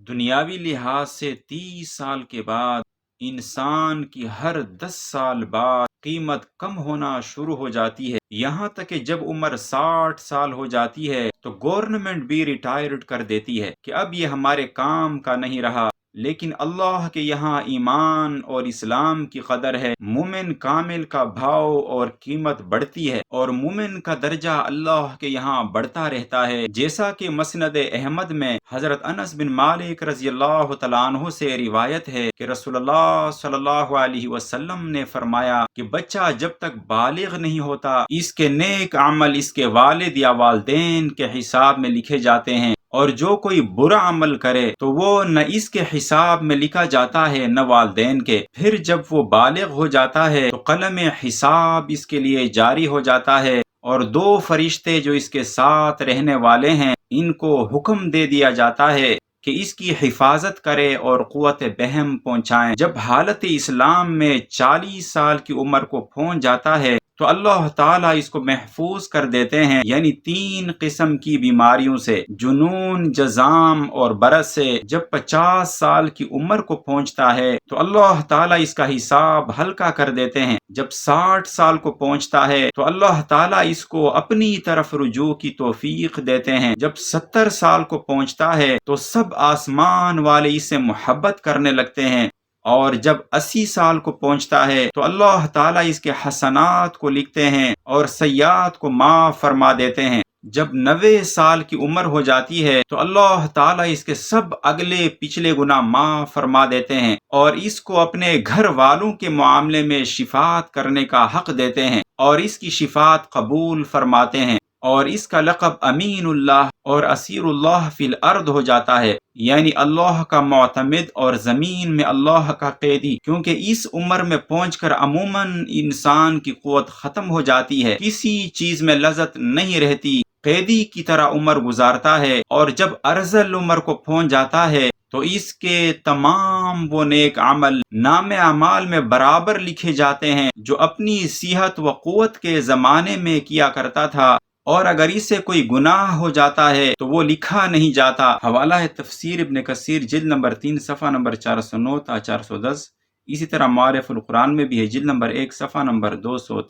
دنیاوی لحاظ سے 30 سال کے بعد انسان کی ہر 10 سال بعد قیمت کم ہونا شروع ہو جاتی ہے، یہاں تک کہ جب عمر 60 سال ہو جاتی ہے تو گورنمنٹ بھی ریٹائرڈ کر دیتی ہے کہ اب یہ ہمارے کام کا نہیں رہا۔ لیکن اللہ کے یہاں ایمان اور اسلام کی قدر ہے، مومن کامل کا بھاؤ اور قیمت بڑھتی ہے اور مومن کا درجہ اللہ کے یہاں بڑھتا رہتا ہے، جیسا کہ مسند احمد میں حضرت انس بن مالک رضی اللہ تعالیٰ عنہ سے روایت ہے کہ رسول اللہ صلی اللہ علیہ وسلم نے فرمایا کہ بچہ جب تک بالغ نہیں ہوتا اس کے نیک عمل اس کے والد یا والدین کے حساب میں لکھے جاتے ہیں، اور جو کوئی برا عمل کرے تو وہ نہ اس کے حساب میں لکھا جاتا ہے نہ والدین کے۔ پھر جب وہ بالغ ہو جاتا ہے تو قلم حساب اس کے لیے جاری ہو جاتا ہے، اور 2 فرشتے جو اس کے ساتھ رہنے والے ہیں ان کو حکم دے دیا جاتا ہے کہ اس کی حفاظت کرے اور قوت بہم پہنچائیں۔ جب حالت اسلام میں 40 سال کی عمر کو پہنچ جاتا ہے تو اللہ تعالیٰ اس کو محفوظ کر دیتے ہیں، یعنی 3 قسم کی بیماریوں سے، جنون، جزام اور برس سے۔ جب 50 سال کی عمر کو پہنچتا ہے تو اللہ تعالیٰ اس کا حساب ہلکا کر دیتے ہیں۔ جب 60 سال کو پہنچتا ہے تو اللہ تعالیٰ اس کو اپنی طرف رجوع کی توفیق دیتے ہیں۔ جب 70 سال کو پہنچتا ہے تو سب آسمان والے اس سے محبت کرنے لگتے ہیں، اور جب 80 سال کو پہنچتا ہے تو اللہ تعالیٰ اس کے حسنات کو لکھتے ہیں اور سیئات کو معاف فرما دیتے ہیں۔ جب 90 سال کی عمر ہو جاتی ہے تو اللہ تعالیٰ اس کے سب اگلے پچھلے گناہ معاف فرما دیتے ہیں اور اس کو اپنے گھر والوں کے معاملے میں شفاعت کرنے کا حق دیتے ہیں اور اس کی شفاعت قبول فرماتے ہیں، اور اس کا لقب امین اللہ اور اسیر اللہ فی الارض ہو جاتا ہے، یعنی اللہ کا معتمد اور زمین میں اللہ کا قیدی، کیونکہ اس عمر میں پہنچ کر عموماً انسان کی قوت ختم ہو جاتی ہے، کسی چیز میں لذت نہیں رہتی، قیدی کی طرح عمر گزارتا ہے، اور جب ارذل عمر کو پہنچ جاتا ہے تو اس کے تمام وہ نیک عمل نام اعمال میں برابر لکھے جاتے ہیں جو اپنی صحت و قوت کے زمانے میں کیا کرتا تھا، اور اگر اس سے کوئی گناہ ہو جاتا ہے تو وہ لکھا نہیں جاتا۔ حوالہ ہے تفسیر ابن کثیر جلد نمبر 3 صفحہ نمبر 409 تا 410، اسی طرح معارف القرآن میں بھی ہے جلد نمبر 1 صفحہ نمبر 200۔